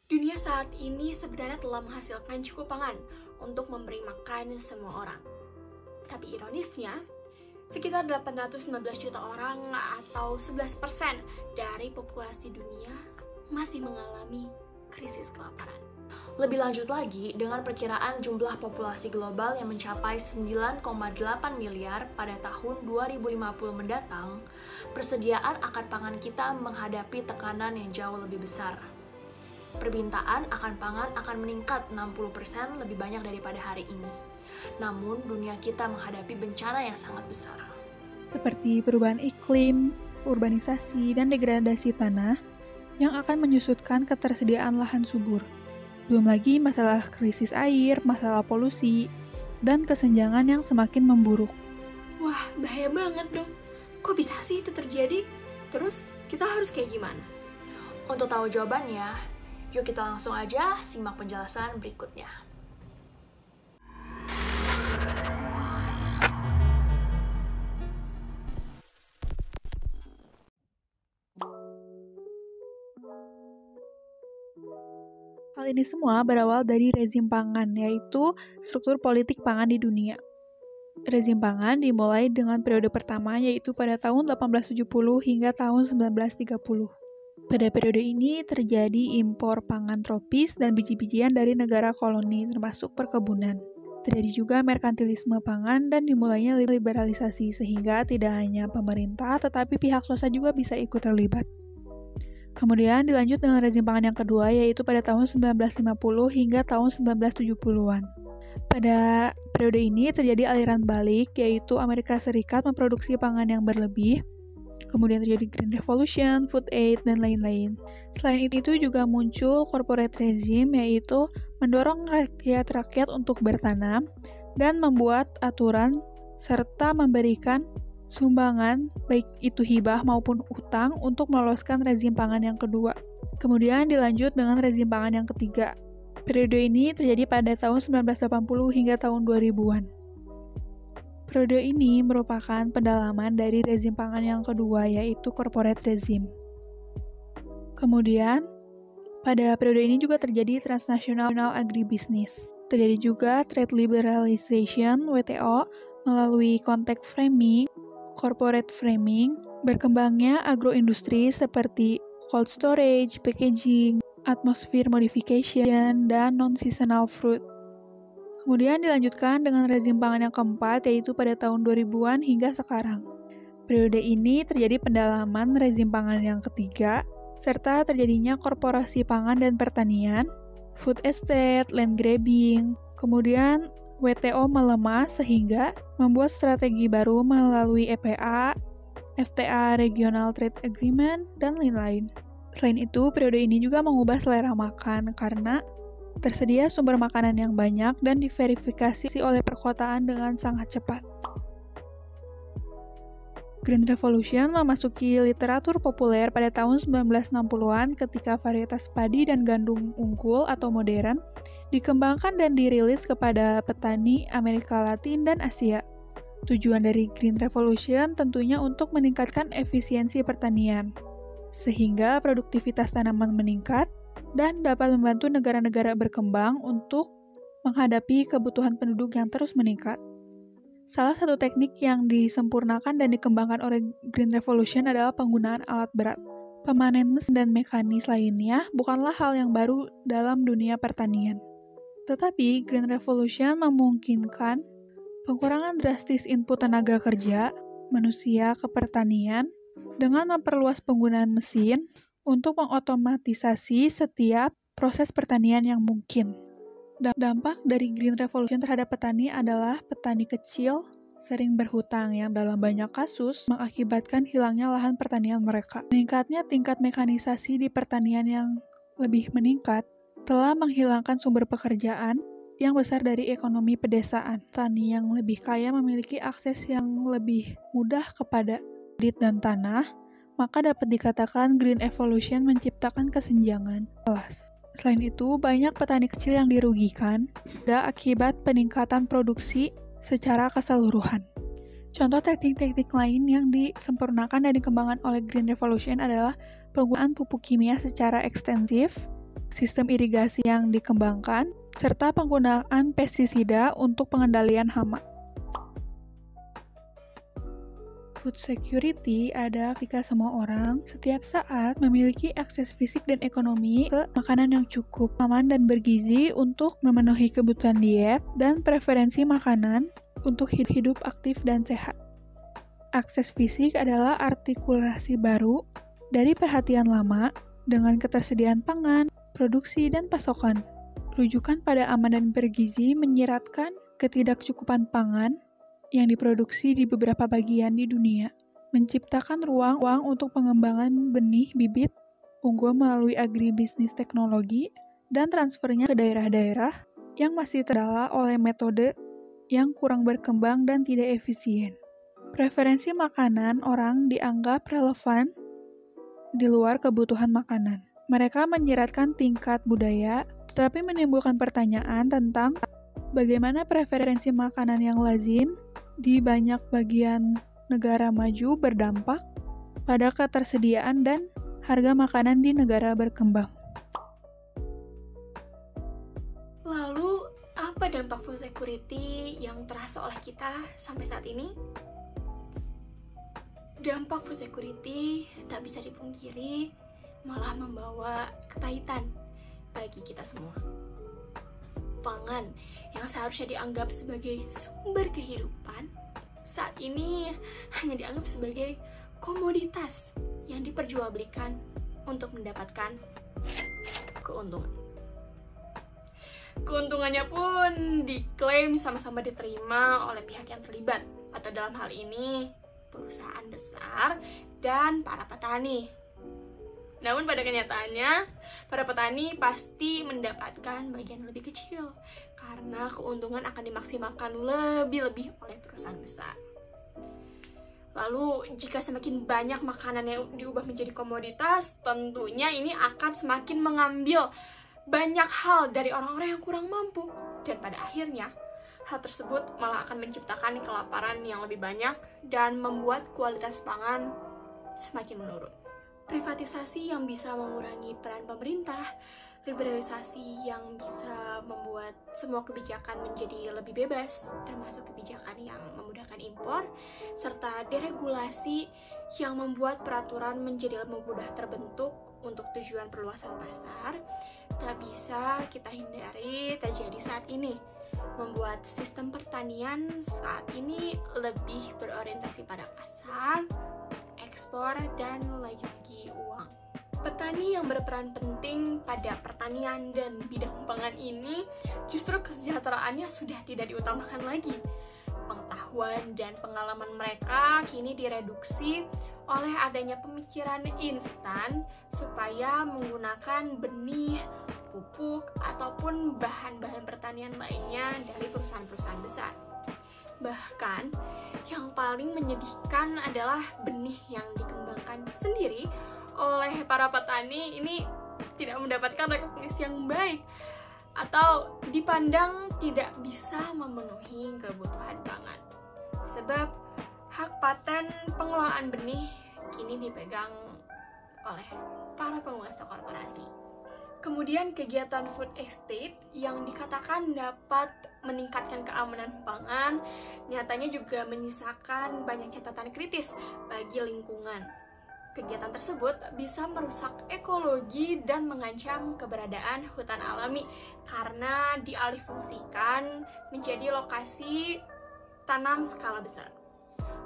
Dunia saat ini sebenarnya telah menghasilkan cukup pangan untuk memberi makan semua orang. Tapi ironisnya, sekitar 819 juta orang atau 11% dari populasi dunia masih mengalami krisis kelaparan. Lebih lanjut lagi, dengan perkiraan jumlah populasi global yang mencapai 9,8 miliar pada tahun 2050 mendatang, persediaan akan pangan kita menghadapi tekanan yang jauh lebih besar. Permintaan akan pangan akan meningkat 60% lebih banyak daripada hari ini. Namun, dunia kita menghadapi bencana yang sangat besar. Seperti perubahan iklim, urbanisasi, dan degradasi tanah yang akan menyusutkan ketersediaan lahan subur. Belum lagi masalah krisis air, masalah polusi, dan kesenjangan yang semakin memburuk. Wah, bahaya banget dong. Kok bisa sih itu terjadi? Terus, kita harus kayak gimana? Untuk tahu jawabannya, yuk kita langsung aja simak penjelasan berikutnya. Hal ini semua berawal dari rezim pangan, yaitu struktur politik pangan di dunia. Rezim pangan dimulai dengan periode pertama, yaitu pada tahun 1870 hingga tahun 1930. Pada periode ini terjadi impor pangan tropis dan biji-bijian dari negara koloni, termasuk perkebunan. Terjadi juga merkantilisme pangan dan dimulainya liberalisasi, sehingga tidak hanya pemerintah, tetapi pihak swasta juga bisa ikut terlibat. Kemudian dilanjut dengan rezim pangan yang kedua, yaitu pada tahun 1950 hingga tahun 1970-an. Pada periode ini terjadi aliran balik, yaitu Amerika Serikat memproduksi pangan yang berlebih, kemudian terjadi Green Revolution, Food Aid, dan lain-lain. Selain itu juga muncul corporate regime, yaitu mendorong rakyat-rakyat untuk bertanam dan membuat aturan serta memberikan sumbangan, baik itu hibah maupun utang, untuk meloloskan rezim pangan yang kedua. Kemudian dilanjut dengan rezim pangan yang ketiga. Periode ini terjadi pada tahun 1980 hingga tahun 2000-an. Periode ini merupakan pendalaman dari rezim pangan yang kedua, yaitu corporate regime. Kemudian, pada periode ini juga terjadi transnational agribusiness. Terjadi juga trade liberalization, WTO, melalui contact framing, corporate framing, berkembangnya agroindustri seperti cold storage, packaging, atmosphere modification, dan non-seasonal fruit. Kemudian dilanjutkan dengan rezim pangan yang keempat, yaitu pada tahun 2000-an hingga sekarang. Periode ini terjadi pendalaman rezim pangan yang ketiga, serta terjadinya korporasi pangan dan pertanian, food estate, land grabbing, kemudian WTO melemah sehingga membuat strategi baru melalui EPA, FTA Regional Trade Agreement, dan lain-lain. Selain itu, periode ini juga mengubah selera makan karena tersedia sumber makanan yang banyak dan diverifikasi oleh perkotaan dengan sangat cepat. Green Revolution memasuki literatur populer pada tahun 1960-an ketika varietas padi dan gandum unggul atau modern dikembangkan dan dirilis kepada petani Amerika Latin dan Asia. Tujuan dari Green Revolution tentunya untuk meningkatkan efisiensi pertanian, sehingga produktivitas tanaman meningkat dan dapat membantu negara-negara berkembang untuk menghadapi kebutuhan penduduk yang terus meningkat. Salah satu teknik yang disempurnakan dan dikembangkan oleh Green Revolution adalah penggunaan alat berat. Pemanen mesin dan mekanis lainnya bukanlah hal yang baru dalam dunia pertanian. Tetapi, Green Revolution memungkinkan pengurangan drastis input tenaga kerja manusia ke pertanian dengan memperluas penggunaan mesin untuk mengotomatisasi setiap proses pertanian yang mungkin. Dampak dari Green Revolution terhadap petani adalah petani kecil sering berhutang yang dalam banyak kasus mengakibatkan hilangnya lahan pertanian mereka. Meningkatnya tingkat mekanisasi di pertanian yang lebih meningkat telah menghilangkan sumber pekerjaan yang besar dari ekonomi pedesaan. Petani yang lebih kaya memiliki akses yang lebih mudah kepada kredit dan tanah, maka dapat dikatakan Green Revolution menciptakan kesenjangan kelas. Selain itu, banyak petani kecil yang dirugikan akibat peningkatan produksi secara keseluruhan. Contoh teknik-teknik lain yang disempurnakan dan dikembangkan oleh Green Revolution adalah penggunaan pupuk kimia secara ekstensif, sistem irigasi yang dikembangkan, serta penggunaan pestisida untuk pengendalian hama. Food security ada ketika semua orang setiap saat memiliki akses fisik dan ekonomi ke makanan yang cukup, aman, dan bergizi untuk memenuhi kebutuhan diet dan preferensi makanan untuk hidup aktif dan sehat. Akses fisik adalah artikulasi baru dari perhatian lama dengan ketersediaan pangan, produksi, dan pasokan. Rujukan pada aman dan bergizi menyiratkan ketidakcukupan pangan yang diproduksi di beberapa bagian di dunia, menciptakan ruang untuk pengembangan benih bibit unggul melalui agribisnis teknologi dan transfernya ke daerah-daerah yang masih terdala oleh metode yang kurang berkembang dan tidak efisien. Preferensi makanan orang dianggap relevan di luar kebutuhan makanan. Mereka menyiratkan tingkat budaya, tetapi menimbulkan pertanyaan tentang bagaimana preferensi makanan yang lazim di banyak bagian negara maju berdampak pada ketersediaan dan harga makanan di negara berkembang. Lalu, apa dampak food security yang terasa oleh kita sampai saat ini? Dampak food security tak bisa dipungkiri malah membawa kepahitan bagi kita semua. Pangan yang seharusnya dianggap sebagai sumber kehidupan saat ini hanya dianggap sebagai komoditas yang diperjualbelikan untuk mendapatkan keuntungan. Keuntungannya pun diklaim sama-sama diterima oleh pihak yang terlibat, atau dalam hal ini perusahaan besar dan para petani. Namun pada kenyataannya, para petani pasti mendapatkan bagian lebih kecil karena keuntungan akan dimaksimalkan lebih-lebih oleh perusahaan besar. Lalu, jika semakin banyak makanan yang diubah menjadi komoditas, tentunya ini akan semakin mengambil banyak hal dari orang-orang yang kurang mampu. Dan pada akhirnya, hal tersebut malah akan menciptakan kelaparan yang lebih banyak dan membuat kualitas pangan semakin menurun. Privatisasi yang bisa mengurangi peran pemerintah, liberalisasi yang bisa membuat semua kebijakan menjadi lebih bebas, termasuk kebijakan yang memudahkan impor, serta deregulasi yang membuat peraturan menjadi lebih mudah terbentuk untuk tujuan perluasan pasar, tak bisa kita hindari terjadi saat ini, membuat sistem pertanian saat ini lebih berorientasi pada pasar, ekspor, dan lagi-lagi uang. Petani yang berperan penting pada pertanian dan bidang pangan ini justru kesejahteraannya sudah tidak diutamakan lagi. Pengetahuan dan pengalaman mereka kini direduksi oleh adanya pemikiran instan supaya menggunakan benih, pupuk, ataupun bahan-bahan pertanian lainnya dari perusahaan-perusahaan besar. Bahkan, yang paling menyedihkan adalah benih yang dikembangkan sendiri oleh para petani ini tidak mendapatkan rekognisi yang baik atau dipandang tidak bisa memenuhi kebutuhan pangan. Sebab hak paten pengelolaan benih kini dipegang oleh para penguasa korporasi. Kemudian kegiatan food estate yang dikatakan dapat meningkatkan keamanan pangan, nyatanya juga menyisakan banyak catatan kritis bagi lingkungan. Kegiatan tersebut bisa merusak ekologi dan mengancam keberadaan hutan alami karena dialihfungsikan menjadi lokasi tanam skala besar.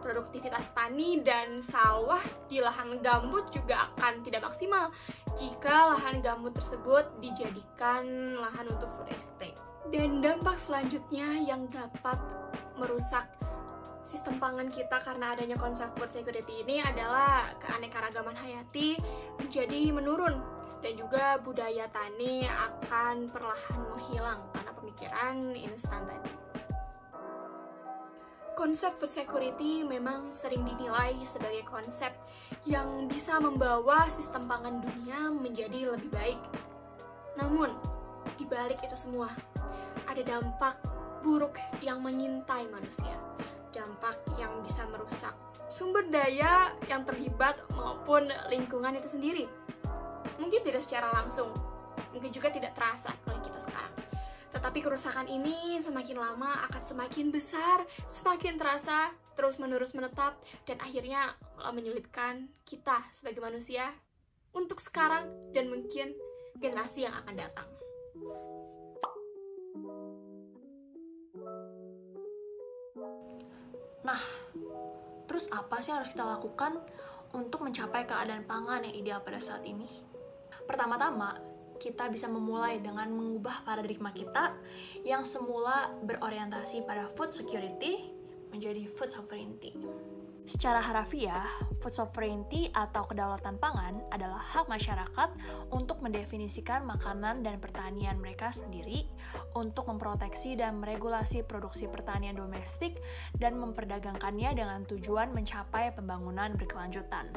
Produktivitas tani dan sawah di lahan gambut juga akan tidak maksimal jika lahan gambut tersebut dijadikan lahan untuk food estate. Dan dampak selanjutnya yang dapat merusak sistem pangan kita karena adanya konsep food security ini adalah keanekaragaman hayati menjadi menurun dan juga budaya tani akan perlahan menghilang karena pemikiran instan tadi. Konsep food security memang sering dinilai sebagai konsep yang bisa membawa sistem pangan dunia menjadi lebih baik. Namun, di balik itu semua, ada dampak buruk yang mengintai manusia. Dampak yang bisa merusak sumber daya yang terlibat maupun lingkungan itu sendiri. Mungkin tidak secara langsung, mungkin juga tidak terasa oleh kita sekarang. Tetapi kerusakan ini semakin lama akan semakin besar, semakin terasa, terus-menerus menetap, dan akhirnya menyulitkan kita sebagai manusia untuk sekarang dan mungkin generasi yang akan datang. Nah, terus apa sih yang harus kita lakukan untuk mencapai keadaan pangan yang ideal pada saat ini? Pertama-tama, kita bisa memulai dengan mengubah paradigma kita yang semula berorientasi pada food security menjadi food sovereignty. Secara harafiah, food sovereignty atau kedaulatan pangan adalah hak masyarakat untuk mendefinisikan makanan dan pertanian mereka sendiri, untuk memproteksi dan meregulasi produksi pertanian domestik, dan memperdagangkannya dengan tujuan mencapai pembangunan berkelanjutan.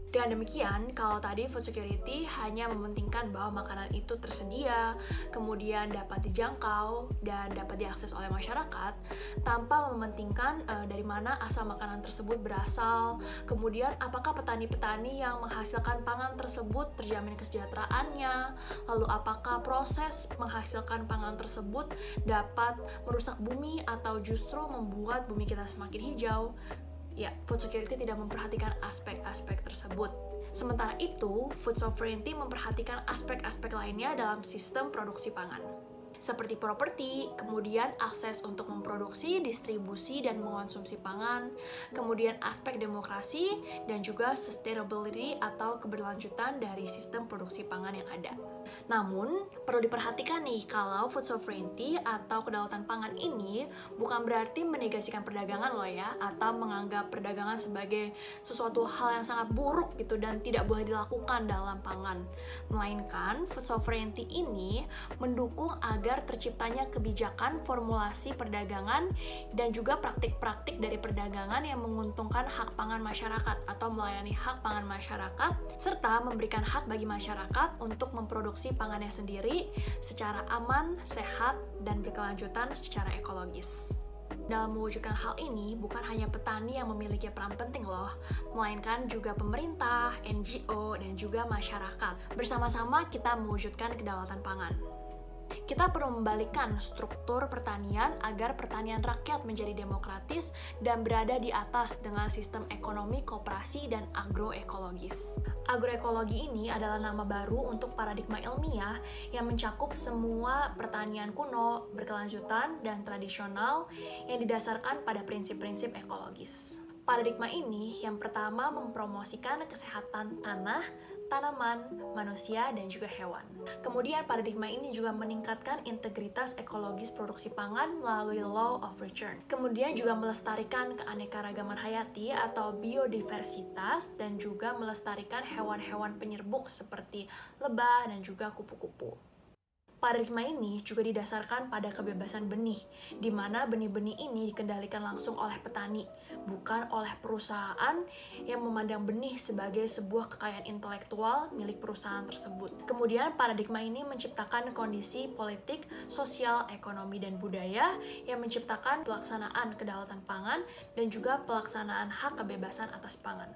Dengan demikian, kalau tadi food security hanya mementingkan bahwa makanan itu tersedia, kemudian dapat dijangkau, dan dapat diakses oleh masyarakat, tanpa mementingkan dari mana asal makanan tersebut berasal, kemudian apakah petani-petani yang menghasilkan pangan tersebut terjamin kesejahteraannya, lalu apakah proses menghasilkan pangan tersebut dapat merusak bumi atau justru membuat bumi kita semakin hijau. Ya, food security tidak memperhatikan aspek-aspek tersebut. Sementara itu, food sovereignty memperhatikan aspek-aspek lainnya dalam sistem produksi pangan. Seperti properti, kemudian akses untuk memproduksi, distribusi, dan mengonsumsi pangan, kemudian aspek demokrasi, dan juga sustainability atau keberlanjutan dari sistem produksi pangan yang ada. Namun, perlu diperhatikan nih kalau food sovereignty atau kedaulatan pangan ini bukan berarti menegasikan perdagangan loh ya, atau menganggap perdagangan sebagai sesuatu hal yang sangat buruk gitu dan tidak boleh dilakukan dalam pangan. Melainkan, food sovereignty ini mendukung agar terciptanya kebijakan formulasi perdagangan dan juga praktik-praktik dari perdagangan yang menguntungkan hak pangan masyarakat atau melayani hak pangan masyarakat, serta memberikan hak bagi masyarakat untuk memproduksi pangannya sendiri secara aman, sehat, dan berkelanjutan secara ekologis. Dalam mewujudkan hal ini, bukan hanya petani yang memiliki peran penting loh, melainkan juga pemerintah, NGO, dan juga masyarakat. Bersama-sama kita mewujudkan kedaulatan pangan. Kita perlu membalikkan struktur pertanian agar pertanian rakyat menjadi demokratis dan berada di atas dengan sistem ekonomi koperasi dan agroekologis. Agroekologi ini adalah nama baru untuk paradigma ilmiah yang mencakup semua pertanian kuno, berkelanjutan, dan tradisional yang didasarkan pada prinsip-prinsip ekologis. Paradigma ini yang pertama mempromosikan kesehatan tanah, tanaman, manusia, dan juga hewan. Kemudian paradigma ini juga meningkatkan integritas ekologis produksi pangan melalui law of return. Kemudian juga melestarikan keanekaragaman hayati atau biodiversitas dan juga melestarikan hewan-hewan penyerbuk seperti lebah dan juga kupu-kupu. Paradigma ini juga didasarkan pada kebebasan benih, di mana benih-benih ini dikendalikan langsung oleh petani, bukan oleh perusahaan yang memandang benih sebagai sebuah kekayaan intelektual milik perusahaan tersebut. Kemudian paradigma ini menciptakan kondisi politik, sosial, ekonomi, dan budaya yang menciptakan pelaksanaan kedaulatan pangan dan juga pelaksanaan hak kebebasan atas pangan.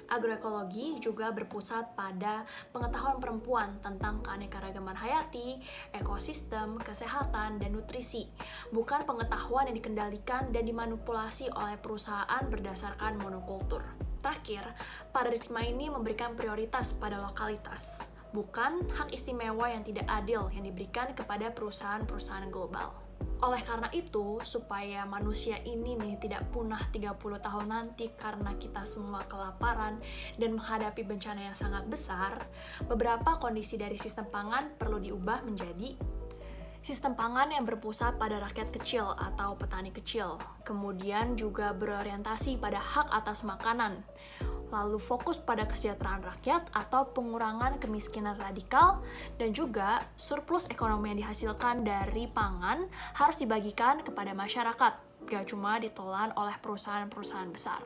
Agroekologi juga berpusat pada pengetahuan perempuan tentang keanekaragaman hayati, ekosistem, kesehatan, dan nutrisi, bukan pengetahuan yang dikendalikan dan dimanipulasi oleh perusahaan berdasarkan monokultur. Terakhir, paradigma ini memberikan prioritas pada lokalitas, bukan hak istimewa yang tidak adil yang diberikan kepada perusahaan-perusahaan global. Oleh karena itu, supaya manusia ini nih tidak punah 30 tahun nanti karena kita semua kelaparan dan menghadapi bencana yang sangat besar, beberapa kondisi dari sistem pangan perlu diubah menjadi sistem pangan yang berpusat pada rakyat kecil atau petani kecil, kemudian juga berorientasi pada hak atas makanan, lalu fokus pada kesejahteraan rakyat atau pengurangan kemiskinan radikal, dan juga surplus ekonomi yang dihasilkan dari pangan harus dibagikan kepada masyarakat, gak cuma ditelan oleh perusahaan-perusahaan besar.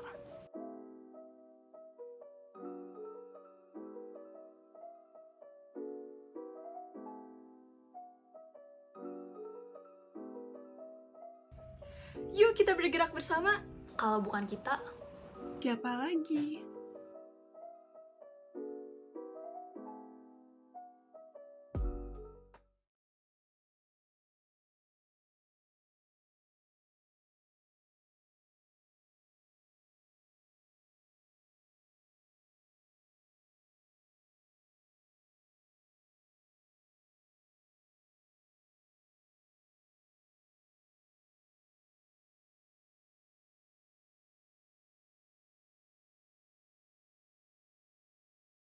Yuk kita bergerak bersama. Kalau bukan kita, Siapa lagi?